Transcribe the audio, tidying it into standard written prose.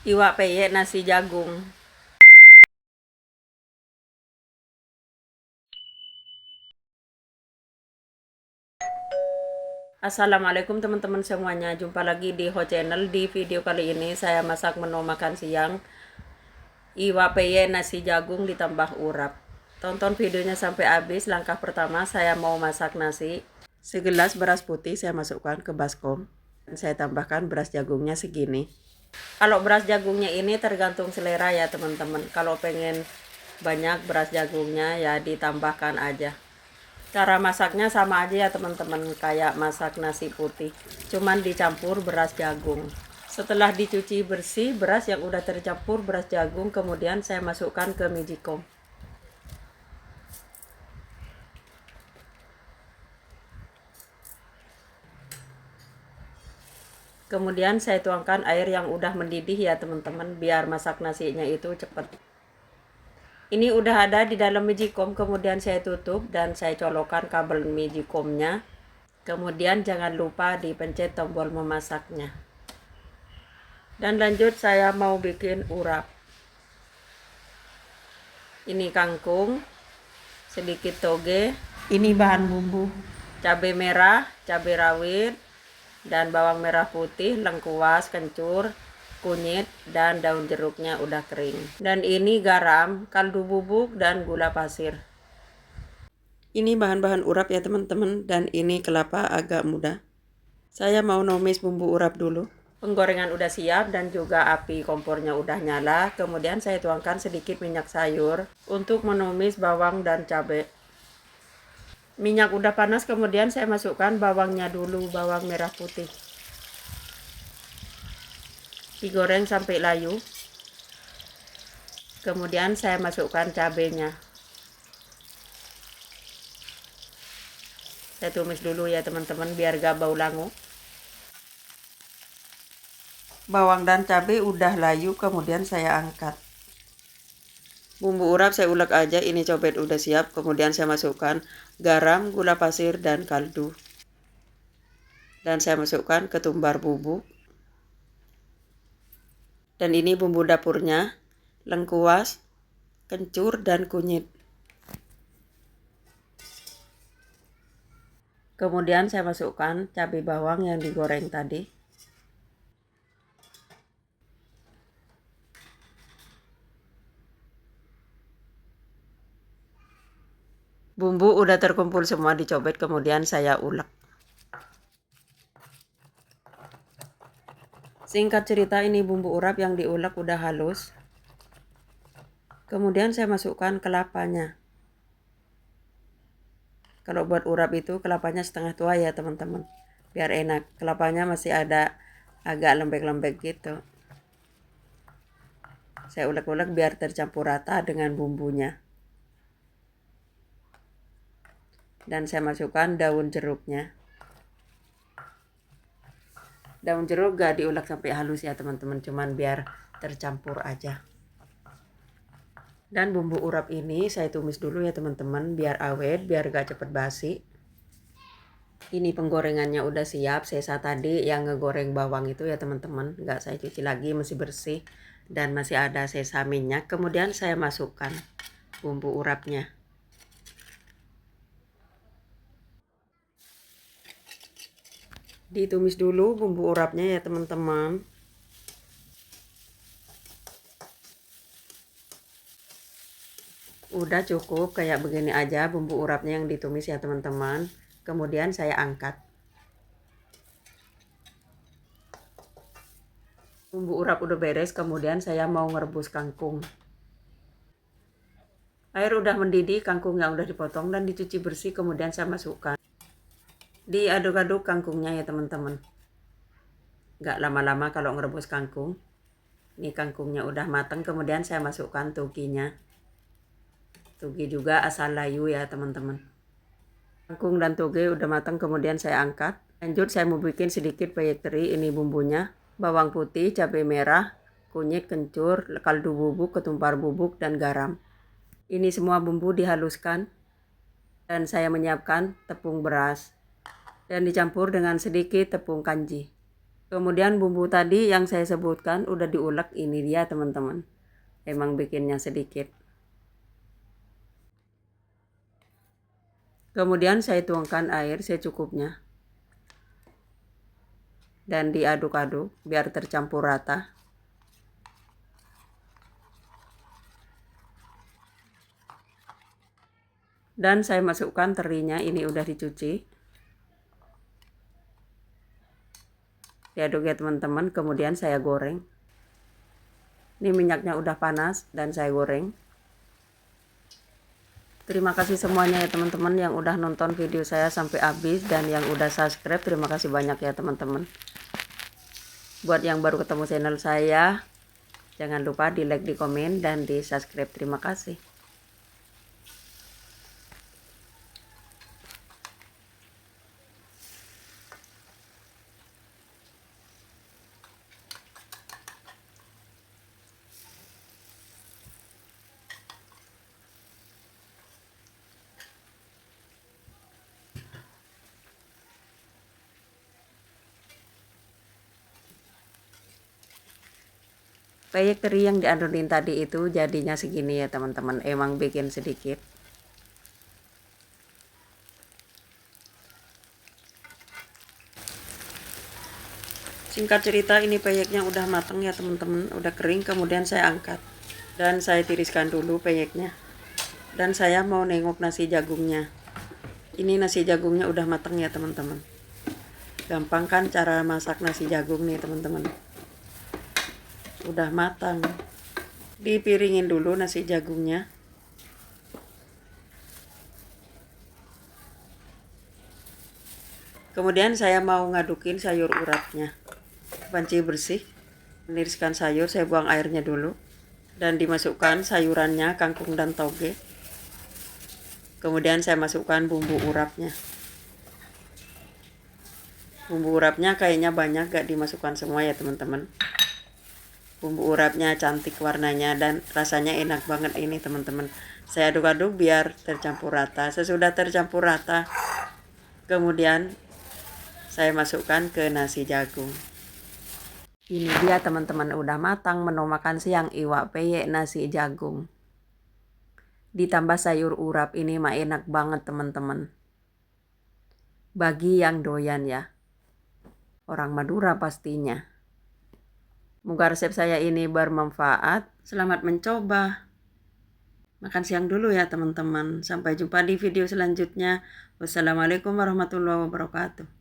Iwak peyek nasi jagung. Assalamualaikum teman-teman semuanya. Jumpa lagi di Ho Channel. Di video kali ini saya masak menu makan siang iwak peyek nasi jagung ditambah urap. Tonton videonya sampai habis. Langkah pertama saya mau masak nasi. Segelas beras putih saya masukkan ke baskom. Dan saya tambahkan beras jagungnya segini. Kalau beras jagungnya ini tergantung selera ya teman-teman. Kalau pengen banyak beras jagungnya ya ditambahkan aja. Cara masaknya sama aja ya teman-teman, kayak masak nasi putih, cuman dicampur beras jagung. Setelah dicuci bersih beras yang udah tercampur beras jagung, kemudian saya masukkan ke Magicom. Kemudian saya tuangkan air yang udah mendidih ya teman-teman, biar masak nasinya itu cepat. Ini udah ada di dalam Magicom, kemudian saya tutup dan saya colokkan kabel Magicomnya. Kemudian jangan lupa dipencet tombol memasaknya. Dan lanjut saya mau bikin urap. Ini kangkung, sedikit toge. Ini bahan bumbu: cabai merah, cabai rawit, dan bawang merah putih, lengkuas, kencur, kunyit, dan daun jeruknya udah kering. Dan ini garam, kaldu bubuk, dan gula pasir. Ini bahan-bahan urap ya teman-teman, dan ini kelapa agak muda. Saya mau numis bumbu urap dulu. Penggorengan udah siap dan juga api kompornya udah nyala. Kemudian saya tuangkan sedikit minyak sayur untuk menumis bawang dan cabai. Minyak udah panas, kemudian saya masukkan bawangnya dulu, bawang merah putih. Digoreng sampai layu. Kemudian saya masukkan cabenya. Saya tumis dulu ya teman-teman biar gak bau langu. Bawang dan cabai udah layu, kemudian saya angkat. Bumbu urap saya ulek aja, ini cobek udah siap. Kemudian saya masukkan garam, gula pasir, dan kaldu. Dan saya masukkan ketumbar bubuk. Dan ini bumbu dapurnya, lengkuas, kencur, dan kunyit. Kemudian saya masukkan cabai bawang yang digoreng tadi. Bumbu udah terkumpul semua dicobek, kemudian saya ulek. Singkat cerita, ini bumbu urap yang diulek udah halus. Kemudian saya masukkan kelapanya. Kalau buat urap itu kelapanya setengah tua ya teman-teman, biar enak. Kelapanya masih ada agak lembek-lembek gitu. Saya ulek-ulek biar tercampur rata dengan bumbunya. Dan saya masukkan daun jeruknya. Daun jeruk gak diulek sampai halus ya teman-teman, cuman biar tercampur aja. Dan bumbu urap ini saya tumis dulu ya teman-teman, biar awet, biar gak cepet basi. Ini penggorengannya udah siap, sisa tadi yang ngegoreng bawang itu ya teman-teman, gak saya cuci lagi, masih bersih. Dan masih ada sisa minyak. Kemudian saya masukkan bumbu urapnya. Ditumis dulu bumbu urapnya ya teman-teman. Udah cukup kayak begini aja bumbu urapnya yang ditumis ya teman-teman. Kemudian saya angkat. Bumbu urap udah beres, kemudian saya mau ngerebus kangkung. Air udah mendidih, kangkung yang udah dipotong dan dicuci bersih, kemudian saya masukkan. Diaduk-aduk kangkungnya ya teman-teman. Gak lama-lama kalau ngerebus kangkung. Ini kangkungnya udah matang, kemudian saya masukkan tukinya. Tuki juga asal layu ya teman-teman. Kangkung dan toge udah matang, kemudian saya angkat. Lanjut saya mau bikin sedikit peyek teri. Ini bumbunya: bawang putih, cabai merah, kunyit, kencur, kaldu bubuk, ketumbar bubuk, dan garam. Ini semua bumbu dihaluskan. Dan saya menyiapkan tepung beras dan dicampur dengan sedikit tepung kanji. Kemudian bumbu tadi yang saya sebutkan udah diulek, ini dia teman-teman. Emang bikinnya sedikit. Kemudian saya tuangkan air secukupnya. Dan diaduk-aduk biar tercampur rata. Dan saya masukkan terinya, ini udah dicuci. Diaduk ya teman-teman, kemudian saya goreng. Ini minyaknya udah panas dan saya goreng. Terima kasih semuanya ya teman-teman yang udah nonton video saya sampai habis, dan yang udah subscribe, terima kasih banyak ya teman-teman. Buat yang baru ketemu channel saya, jangan lupa di like, di komen, dan di subscribe. Terima kasih. Peyek teri yang diadonin tadi itu jadinya segini ya teman-teman, emang bikin sedikit. Singkat cerita, ini peyeknya udah matang ya teman-teman, udah kering. Kemudian saya angkat dan saya tiriskan dulu peyeknya. Dan saya mau nengok nasi jagungnya. Ini nasi jagungnya udah matang ya teman-teman. Gampang kan cara masak nasi jagung nih teman-teman. Udah matang. Dipiringin dulu nasi jagungnya. Kemudian saya mau ngadukin sayur urapnya. Panci bersih, meniriskan sayur, saya buang airnya dulu. Dan dimasukkan sayurannya, kangkung dan toge. Kemudian saya masukkan bumbu urapnya. Bumbu urapnya kayaknya banyak, gak dimasukkan semua ya teman-teman. Bumbu urapnya cantik warnanya dan rasanya enak banget ini teman-teman. Saya aduk-aduk biar tercampur rata. Sesudah tercampur rata, kemudian saya masukkan ke nasi jagung. Ini dia teman-teman, udah matang menu makan siang iwak peyek nasi jagung. Ditambah sayur urap, ini mah enak banget teman-teman. Bagi yang doyan ya. Orang Madura pastinya. Moga resep saya ini bermanfaat. Selamat mencoba. Makan siang dulu ya teman-teman. Sampai jumpa di video selanjutnya. Wassalamualaikum warahmatullahi wabarakatuh.